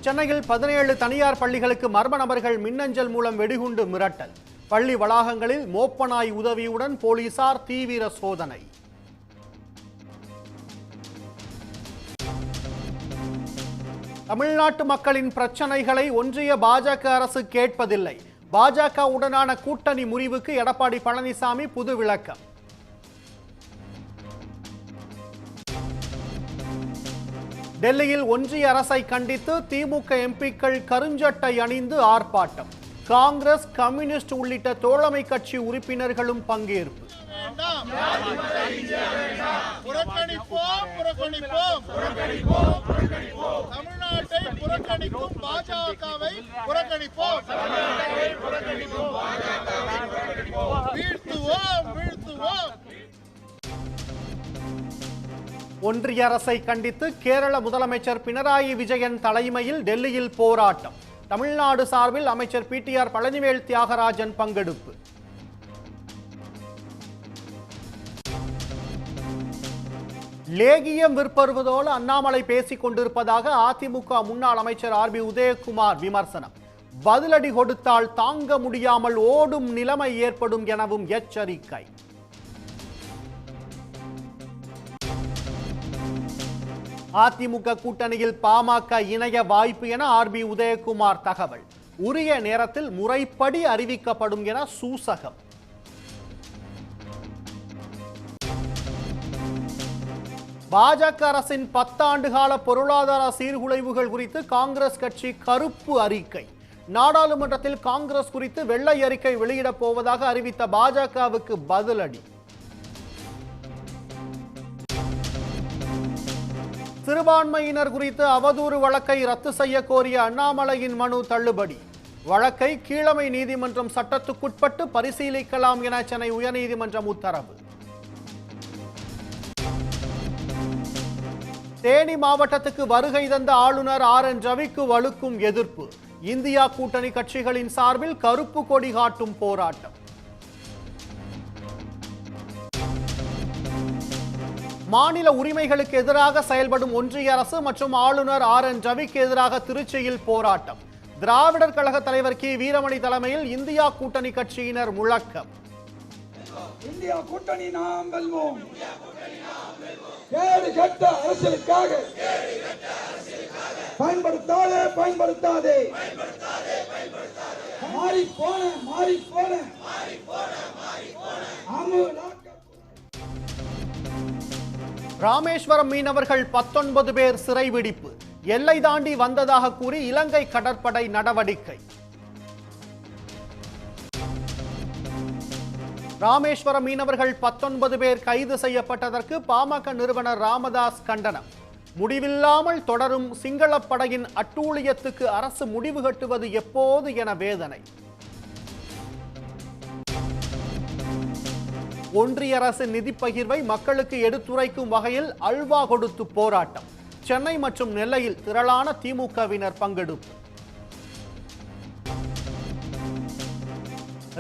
சென்னையில் 17 தனியார் பள்ளிகளுக்கு மர்ம நபர்கள் மின்னஞ்சல் மூலம் வெடிகுண்டு மிரட்டல். பள்ளி வளாகங்களில் மோப்பநாய் உதவியுடன் போலீசார் தீவிர சோதனை. தமிழ்நாட்டு மக்களின் பிரச்சனைகளை ஒன்றிய பாஜக அரசு கேட்பதில்லை. பாஜக உடனான கூட்டணி முறிவுக்கு எடப்பாடி பழனிசாமி புது விளக்கம். டெல்லியில் ஒன்றிய அரசை கண்டித்து திமுக எம்பிக்கள் கருஞ்சட்டை அணிந்து ஆர்ப்பாட்டம். காங்கிரஸ், கம்யூனிஸ்ட் உள்ளிட்ட தோழமை கட்சி உறுப்பினர்களும் பங்கேற்பு. ஒன்றிய அரசை கண்டித்து கேரள முதலமைச்சர் பினராயி விஜயன் தலைமையில் டெல்லியில் போராட்டம். தமிழ்நாடு சார்பில் அமைச்சர் பிடிஆர் பழனிவேல் தியாகராஜன் பங்கெடுப்பு. லேகியம் விற்பருவதோடு அண்ணாமலை பேசிக் கொண்டிருப்பதாக அதிமுக முன்னாள் அமைச்சர் ஆர்பி உதயகுமார் விமர்சனம். பதிலடி கொடுத்தால் தாங்க முடியாமல் ஓடும் நிலைமை ஏற்படும் எனவும் எச்சரிக்கை. அதிமுக கூட்டணியில் பாமக இணைய வாய்ப்பு என ஆர்பி உதயகுமார் தகவல். உரிய நேரத்தில் முறைப்படி அறிவிக்கப்படும் என சூசகம். பாஜக அரசின் 10 ஆண்டு கால பொருளாதார சீர்குலைவுகள் குறித்து காங்கிரஸ் கட்சி கருப்பு அறிக்கை. நாடாளுமன்றத்தில் காங்கிரஸ் குறித்து வெள்ளை அறிக்கை வெளியிடப் போவதாக அறிவித்த பாஜகவுக்கு பதிலடி. சிறுபான்மையினர் குறித்து அவதூறு வழக்கை ரத்து செய்ய கோரிய அண்ணாமலையின் மனு தள்ளுபடி. வழக்கை கீழமை நீதிமன்றம் சட்டத்துக்குட்பட்டு பரிசீலிக்கலாம் என சென்னை உயர்நீதிமன்றம் உத்தரவு. தேனி மாவட்டத்துக்கு வருகை தந்த ஆளுநர் RN ரவிக்கு வலுக்கும் எதிர்ப்பு. இந்தியா கூட்டணி கட்சிகளின் சார்பில் கருப்பு கொடி காட்டும் போராட்டம். மாநில உரிமைகளுக்கு எதிராக செயல்படும் ஒன்றிய அரசு மற்றும் ஆளுநர் RN ரவிக்கு எதிராக திருச்சியில் போராட்டம். திராவிடர் கழக தலைவர் கி வீரமணி தலைமையில் இந்தியா கூட்டணி கட்சியினர் முழக்கம். இந்தியா கூட்டணி நாம் வெல்வோம். கேடு கெட்ட அரசியலுக்காக பயன்படுத்தாதே பயன்படுத்தாதே. மாறி போன ராமேஸ்வரம் மீனவர்கள் 19 பேர் சிறை விடுப்பு. எல்லை தாண்டி வந்ததாக கூறி இலங்கை கடற்படை நடவடிக்கை. ராமேஸ்வரம் மீனவர்கள் 19 பேர் கைது செய்யப்பட்டதற்கு பாமக நிறுவனர் ராமதாஸ் கண்டனம். முடிவில்லாமல் தொடரும் சிங்களப்படையின் அட்டூழியத்துக்கு அரசு முடிவு கட்டுவது எப்போது என வேதனை. ஒன்றிய அரசு நிதி பகிர்வை மக்களுக்கு எடுத்துரைக்கும் வகையில் அல்வா கொடுத்து போராட்டம். சென்னை மற்றும் நெல்லையில் திரளான திமுகவினர் பங்கெடுப்பு.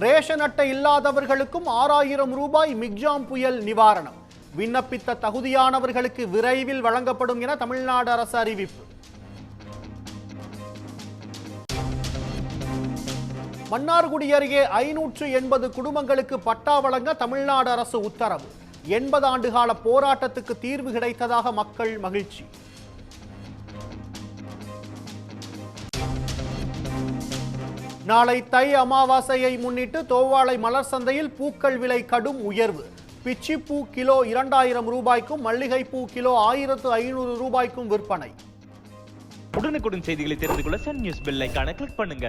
ரேஷன் அட்டை இல்லாதவர்களுக்கும் 6000 ரூபாய் மிக்ஜாம் புயல் நிவாரணம். விண்ணப்பித்த தகுதியானவர்களுக்கு விரைவில் வழங்கப்படும் என தமிழ்நாடு அரசு அறிவிப்பு. மன்னார்குடி அருகே 580 குடும்பங்களுக்கு பட்டா வழங்க தமிழ்நாடு அரசு உத்தரவு. 80 ஆண்டு கால போராட்டத்துக்கு தீர்வு கிடைத்ததாக மக்கள் மகிழ்ச்சி. நாளை தை அமாவாசையை முன்னிட்டு தோவாளை மலர் சந்தையில் பூக்கள் விலை கடும் உயர்வு. பிச்சிப்பூ கிலோ 2000 ரூபாய்க்கும் மல்லிகைப்பூ கிலோ 1500 ரூபாய்க்கும் விற்பனை. உடனுக்குடன் செய்திகளை தெரிந்து கொள்ள சன் நியூஸ் பெல் ஐகானை கிளிக் பண்ணுங்க.